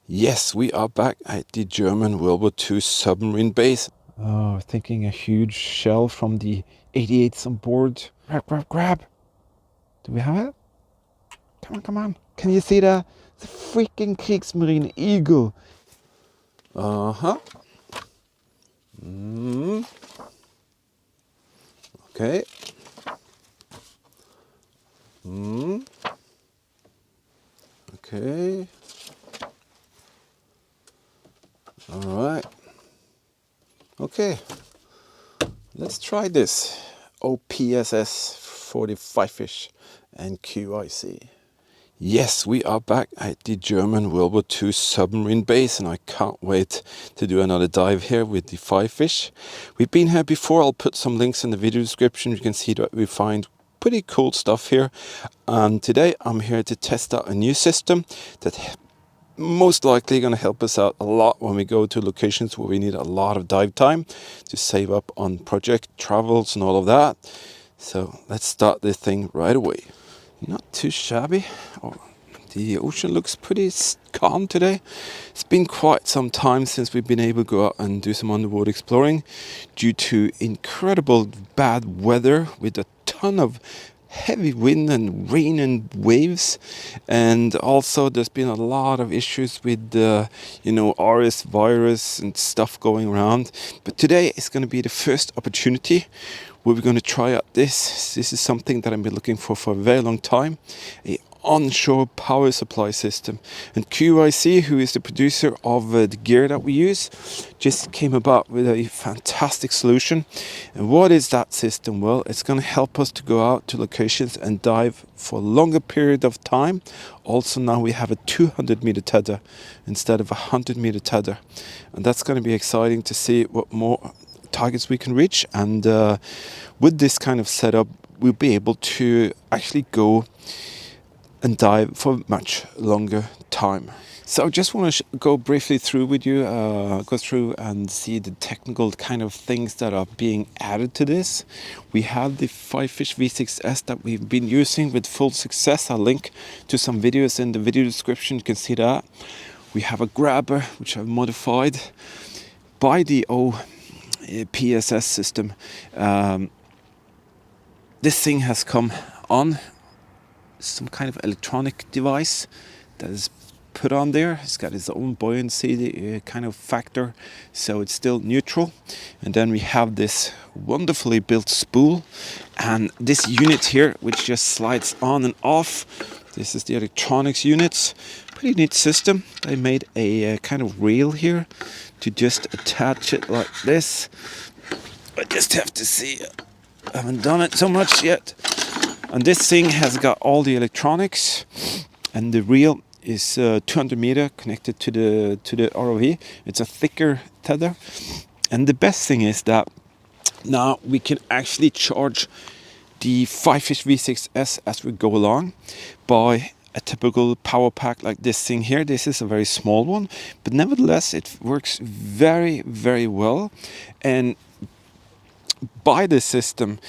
Yes, we are back at the German World War II submarine base. Oh, thinking a huge shell from the 88's on board. Grab, grab, grab. Do we have it? Come on, come on. Can you see the freaking Kriegsmarine Eagle? Uh-huh. Okay. Okay. All right. Okay. Let's try this. OPSS 45 fish and QYSea. Yes, we are back at the German World War II submarine base, and I can't wait to do another dive here with the Fifish. We've been here before. I'll put some links in the video description. You can see that we find pretty cool stuff here. And today I'm here to test out a new system that most likely going to help us out a lot when we go to locations where we need a lot of dive time to save up on project travels and all of that. So let's start this thing right away. Not too shabby. Oh, the ocean looks pretty calm today. It's been quite some time since we've been able to go out and do some underwater exploring due to incredible bad weather with a ton of heavy wind and rain and waves, and also there's been a lot of issues with RS virus and stuff going around. But today is going to be the first opportunity where we're going to try out this is something that I've been looking for a very long time, a onshore power supply system. And QYSea, who is the producer of the gear that we use, just came about with a fantastic solution. And what is that system? Well, it's going to help us to go out to locations and dive for a longer period of time. Also, now we have a 200-meter tether instead of a 100-meter tether, and that's going to be exciting to see what more targets we can reach. And with this kind of setup, we'll be able to actually go and dive for much longer time. So I just want to go briefly through with you, go through and see the technical kind of things that are being added to this. We have the Fifish V6S that we've been using with full success. I'll link to some videos in the video description, you can see that. We have a grabber which I've modified by the PSS system. This thing has come on some kind of electronic device that is put on there. It's got its own buoyancy kind of factor, so it's still neutral. And then we have this wonderfully built spool, and this unit here which just slides on and off. This is the electronics units. Pretty neat system. They made a kind of reel here to just attach it like this. I just have to see, I haven't done it so much yet. And this thing has got all the electronics, and the reel is 200 meter connected to the ROV. It's a thicker tether, and the best thing is that now we can actually charge the Fifish V6S as we go along by a typical power pack like this thing here. This is a very small one, but nevertheless it works very, very well. And by this system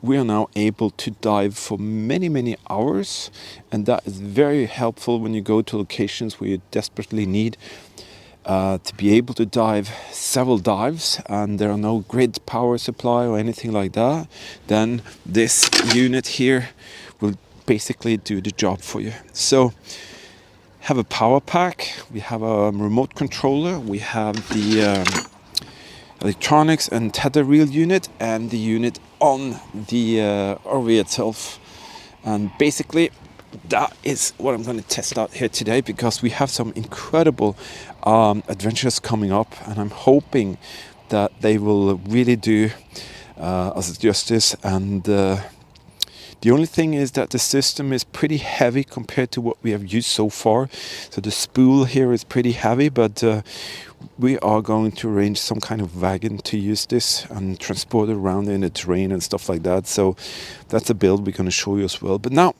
we are now able to dive for many, many hours, and that is very helpful when you go to locations where you desperately need to be able to dive several dives and there are no grid power supply or anything like that. Then this unit here will basically do the job for you. So have a power pack, we have a remote controller, we have the electronics and tether reel unit, and the unit on the RV itself. And basically that is what I'm going to test out here today, because we have some incredible adventures coming up, and I'm hoping that they will really do us justice. And the only thing is that the system is pretty heavy compared to what we have used so far. So the spool here is pretty heavy, but we are going to arrange some kind of wagon to use this and transport it around in the terrain and stuff like that. So that's a build we're going to show you as well. But now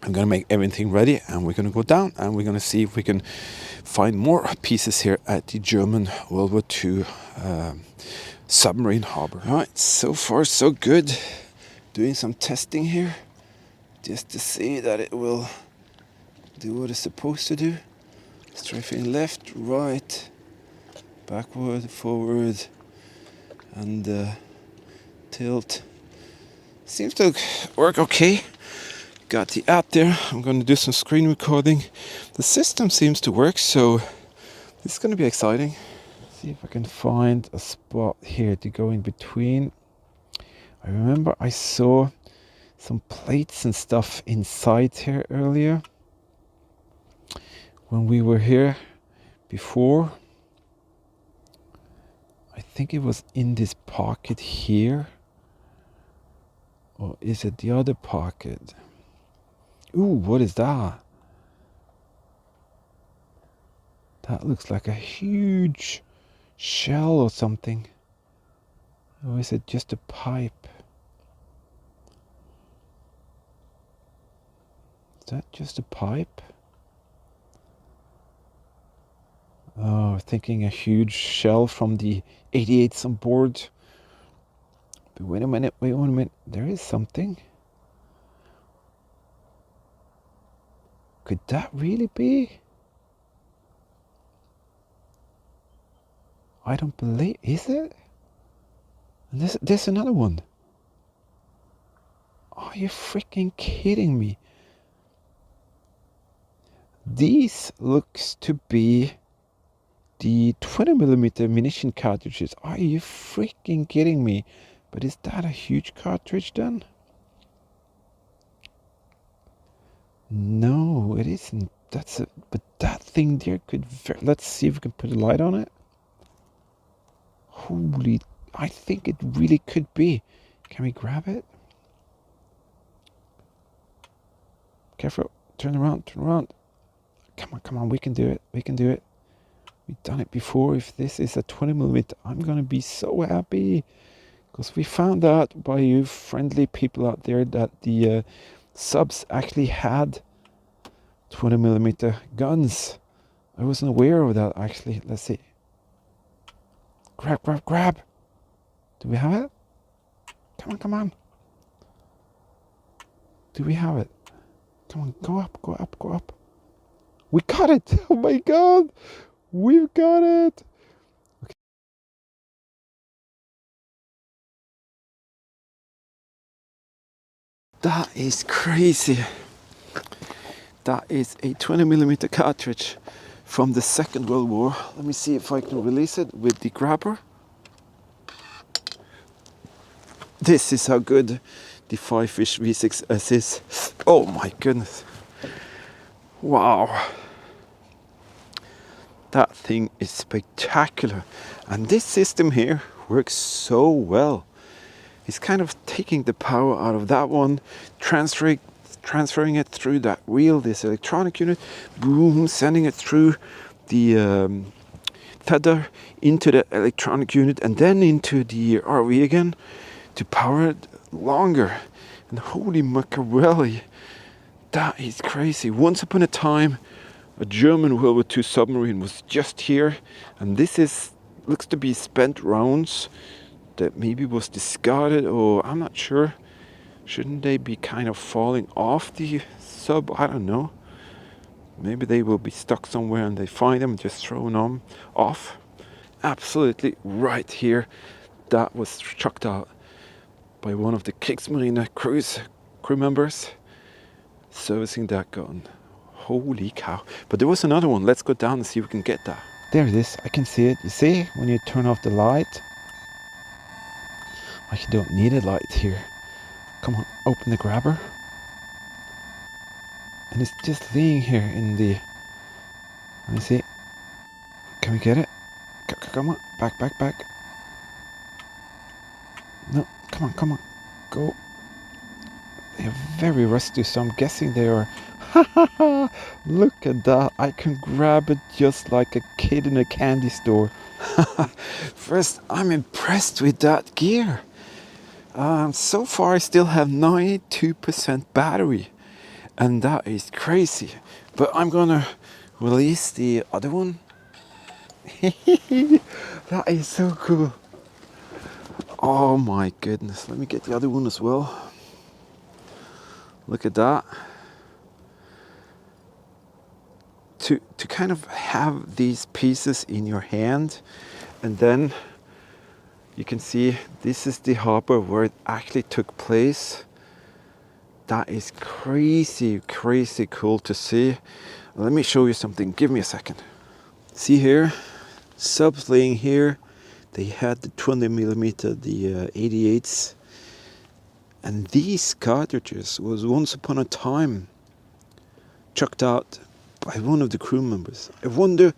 I'm going to make everything ready, and we're going to go down and we're going to see if we can find more pieces here at the German World War II submarine harbor. All right, so far so good. Doing some testing here just to see that it will do what it's supposed to do. strafing left, right, backward, forward, and tilt. Seems to work okay. Got the app there. I'm going to do some screen recording. The system seems to work, so this is going to be exciting. See if I can find a spot here to go in between. I remember I saw some plates and stuff inside here earlier when we were here before. I think it was in this pocket here, or is it the other pocket? Ooh, what is that? That looks like a huge shell or something. Or is it just a pipe? Is that just a pipe? Oh, thinking a huge shell from the 88s on board. But wait a minute, there is something. Could that really be? I don't believe, is it? And there's another one. Are you freaking kidding me? These looks to be the 20mm munition cartridges. Are you freaking kidding me? But is that a huge cartridge then? No, it isn't. But that thing there could. Let's see if we can put a light on it. Holy! I think it really could be. Can we grab it? Careful! Turn around! Turn around! Come on! We can do it! We can do it! We've done it before. If this is a 20mm, I'm gonna be so happy, because we found out by you friendly people out there that the subs actually had 20mm guns. I wasn't aware of that actually. Let's see. Grab, grab, grab. Do we have it? Come on, come on. Do we have it? Come on, go up, go up, go up. We got it! Oh my god! We've got it! Okay. That is crazy. That is a 20mm cartridge from the Second World War. Let me see if I can release it with the grabber. This is how good the Fifish V6S is. Oh my goodness. Wow. That thing is spectacular. And this system here works so well. It's kind of taking the power out of that one, transferring it through that wheel, this electronic unit, boom, sending it through the tether into the electronic unit and then into the RV again to power it longer. And holy macarelli, that is crazy. Once upon a time, a German World War II submarine was just here, and this looks to be spent rounds that maybe was discarded, or I'm not sure. Shouldn't they be kind of falling off the sub? I don't know. Maybe they will be stuck somewhere and they find them and just throw them off. Absolutely right here. That was chucked out by one of the Kriegsmarine crew members servicing that gun. Holy cow. But there was another one. Let's go down and see if we can get that. There it is. I can see it. You see when you turn off the light? I don't need a light here. Come on, open the grabber. And it's just laying here in the... Let me see. Can we get it? Come on, back, back, back. No, come on, go. They are very rusty, so I'm guessing they are... Look at that, I can grab it just like a kid in a candy store. First, I'm impressed with that gear. So far I still have 92% battery, and that is crazy. But I'm gonna release the other one. That is so cool. Oh my goodness, let me get the other one as well. Look at that. to kind of have these pieces in your hand, and then you can see this is the harbor where it actually took place. That is crazy, crazy cool to see. Let me show you something. Give me a second. See here, subs laying here. They had the 20mm, the 88s. And these cartridges was once upon a time chucked out by one of the crew members. I wonder,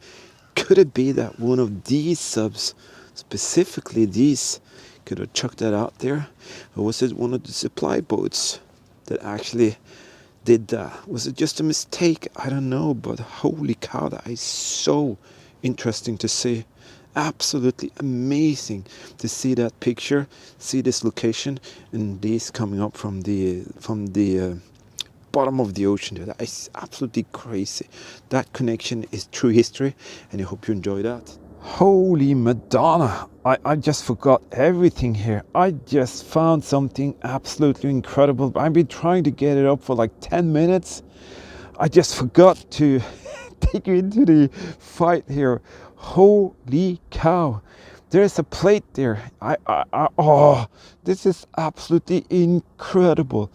could it be that one of these subs, specifically these, could have chucked that out there? Or was it one of the supply boats that actually did that? Was it just a mistake? I don't know, but holy cow, that is so interesting to see. Absolutely amazing to see that picture, see this location, and these coming up from the bottom of the ocean. That is absolutely crazy. That connection is true history, and I hope you enjoy that. Holy Madonna, I just forgot everything here. I just found something absolutely incredible. I've been trying to get it up for like 10 minutes. I just forgot to take you into the fight here. Holy cow, there's a plate there. Oh, this is absolutely incredible.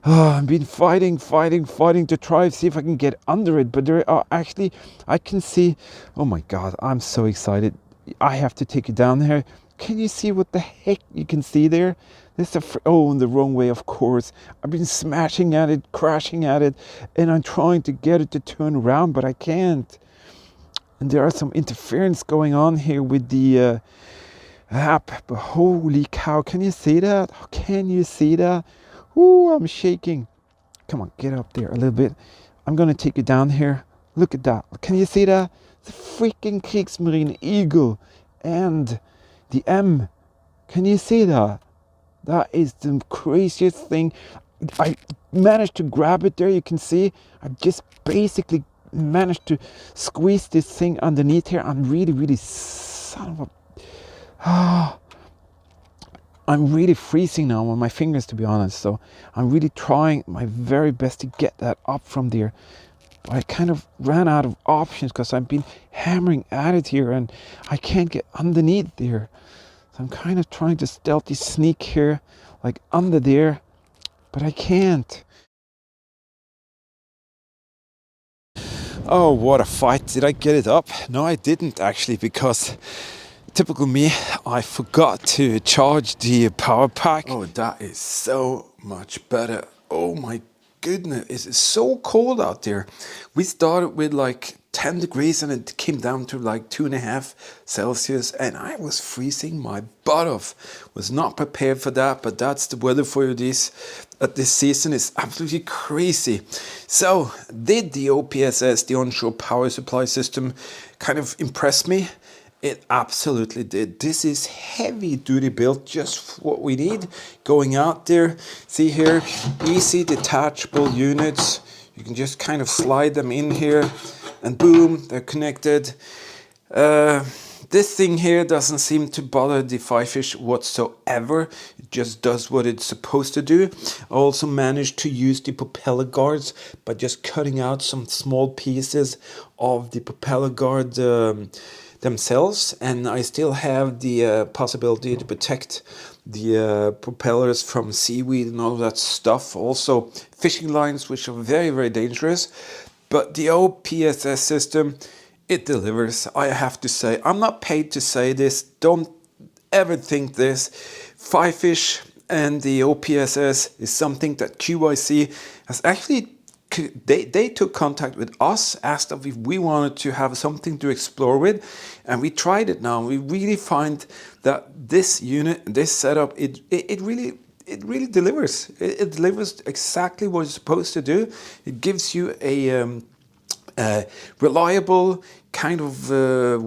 I've been fighting to try and see if I can get under it, but there are actually, I can see, oh my god, I'm so excited. I have to take it down here. Can you see what the heck you can see there? This is in the wrong way, of course. I've been smashing at it, crashing at it, and I'm trying to get it to turn around, but I can't. And there are some interference going on here with the app, but holy cow, can you see that? Can you see that? Ooh, I'm shaking. Come on, get up there a little bit. I'm gonna take you down here. Look at that. Can you see that? The freaking Kriegsmarine Eagle and the M. Can you see that? That is the craziest thing. I managed to grab it there. You can see I just basically managed to squeeze this thing underneath here. I'm really son of a... I'm really freezing now on my fingers, to be honest. So I'm really trying my very best to get that up from there. But I kind of ran out of options because I've been hammering at it here and I can't get underneath there. So I'm kind of trying to stealthy sneak here, like under there, but I can't. Oh, what a fight. Did I get it up? No, I didn't actually, because typical me, I forgot to charge the power pack. Oh, that is so much better. Oh my goodness, it's so cold out there. We started with like 10 degrees and it came down to like 2.5 Celsius and I was freezing my butt off. Was not prepared for that, but that's the weather for you this season. Is absolutely crazy. So did the OPSS, the onshore power supply system, kind of impress me? It absolutely did. This is heavy duty built, just what we need going out there. See here, easy detachable units. You can just kind of slide them in here and boom, they're connected. This thing here doesn't seem to bother the Fifish whatsoever. It just does what it's supposed to do. I also managed to use the propeller guards by just cutting out some small pieces of the propeller guard themselves, and I still have the possibility to protect the propellers from seaweed and all that stuff. Also fishing lines, which are very dangerous. But the OPSS system, it delivers. I have to say, I'm not paid to say this, don't ever think this. Fifish and the OPSS is something that QYSea has actually, they took contact with us, asked if we wanted to have something to explore with, and we tried it now. We really find that this unit, this setup, it really delivers. It delivers exactly what it's supposed to do. It gives you a reliable kind of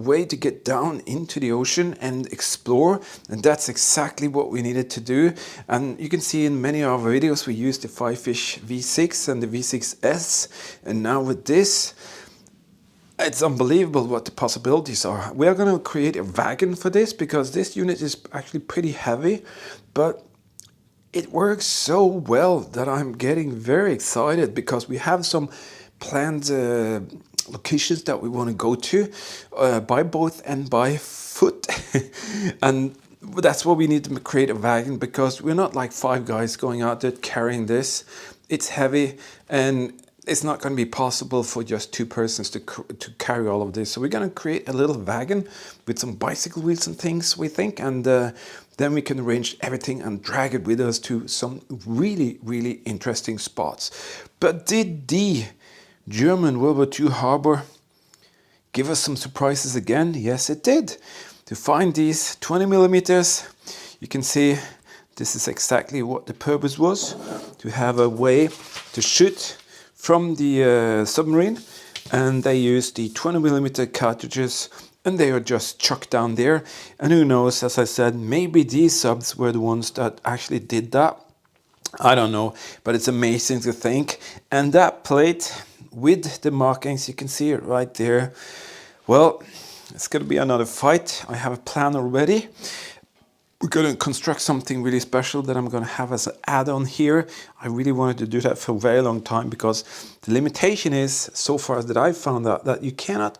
way to get down into the ocean and explore, and that's exactly what we needed to do. And you can see in many of our videos we use the Fifish V6 and the V6S, and now with this, it's unbelievable what the possibilities are. We are going to create a wagon for this because this unit is actually pretty heavy, but it works so well that I'm getting very excited because we have some planned locations that we want to go to by boat and by foot. And that's why we need to create a wagon, because we're not like 5 guys going out there carrying this. It's heavy, and it's not going to be possible for just 2 persons to carry all of this. So we're going to create a little wagon with some bicycle wheels and things, we think, and then we can arrange everything and drag it with us to some really, really interesting spots. But did the German World War II harbor give us some surprises again? Yes, it did. To find these 20 millimeters, you can see this is exactly what the purpose was, to have a way to shoot from the submarine, and they used the 20 millimeter cartridges, and they are just chucked down there. And who knows, as I said, maybe these subs were the ones that actually did that. I don't know, but it's amazing to think. And that plate with the markings, you can see it right there. Well, it's going to be another fight. I have a plan already. We're going to construct something really special that I'm going to have as an add-on here. I really wanted to do that for a very long time, because the limitation is, so far that I've found out, that you cannot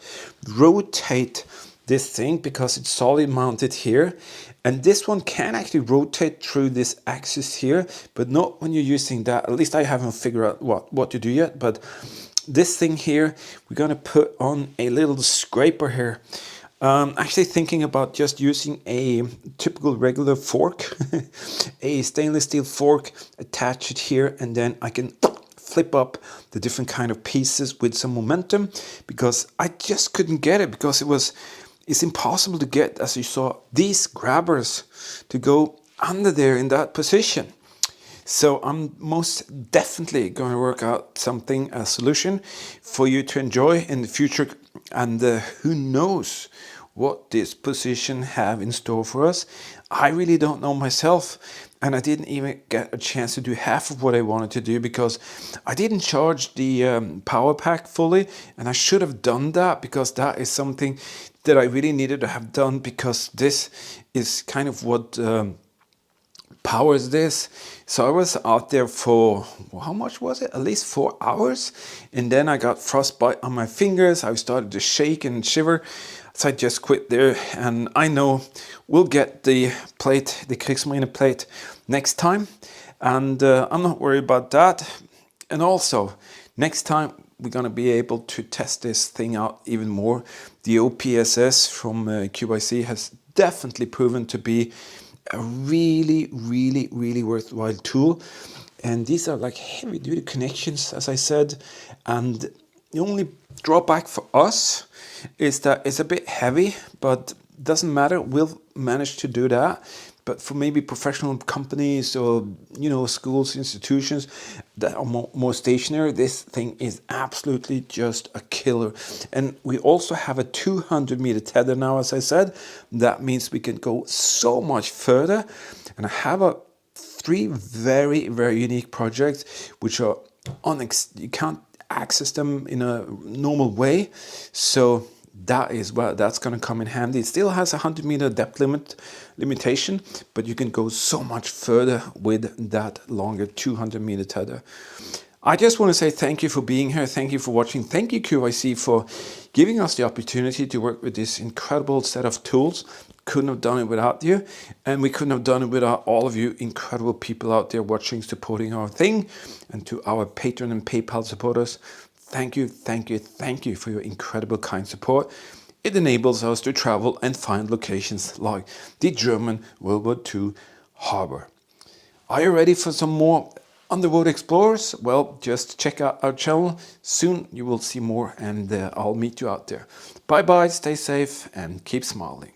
rotate this thing because it's solid mounted here. And this one can actually rotate through this axis here, but not when you're using that. At least I haven't figured out what to do yet. But this thing here, we're going to put on a little scraper here. Actually thinking about just using a typical regular fork, a stainless steel fork, attach it here, and then I can flip up the different kind of pieces with some momentum, because I just couldn't get it, because it's impossible to get, as you saw, these grabbers to go under there in that position. So I'm most definitely going to work out something, a solution for you to enjoy in the future. And who knows what this position have in store for us. I really don't know myself. And I didn't even get a chance to do half of what I wanted to do, because I didn't charge the power pack fully. And I should have done that, because that is something that I really needed to have done, because this is kind of what powers this. So I was out there for, how much was it? At least 4 hours. And then I got frostbite on my fingers. I started to shake and shiver. So I just quit there. And I know we'll get the plate, the Kriegsmarine plate, next time. And I'm not worried about that. And also, next time we're going to be able to test this thing out even more. The OPSS from QYSea has definitely proven to be a really, really, really worthwhile tool. And these are like heavy duty connections, as I said. And the only drawback for us is that it's a bit heavy, but doesn't matter. We'll manage to do that. But for maybe professional companies or, you know, schools, institutions that are more stationary, this thing is absolutely just a killer. And we also have a 200 meter tether now, as I said. That means we can go so much further. And I have 3 very, very unique projects, which are you can't access them in a normal way. So that is that's going to come in handy. It still has a 100 meter depth limitation, but you can go so much further with that longer 200 meter tether. I just want to say thank you for being here. Thank you for watching. Thank you, QYSea, for giving us the opportunity to work with this incredible set of tools. Couldn't have done it without you, and we couldn't have done it without all of you incredible people out there watching, supporting our thing. And to our Patreon and PayPal supporters, thank you, thank you, thank you for your incredible kind support. It enables us to travel and find locations like the German World War II harbor. Are you ready for some more underwater explorers? Well, just check out our channel. Soon you will see more, and I'll meet you out there. Bye bye, stay safe, and keep smiling.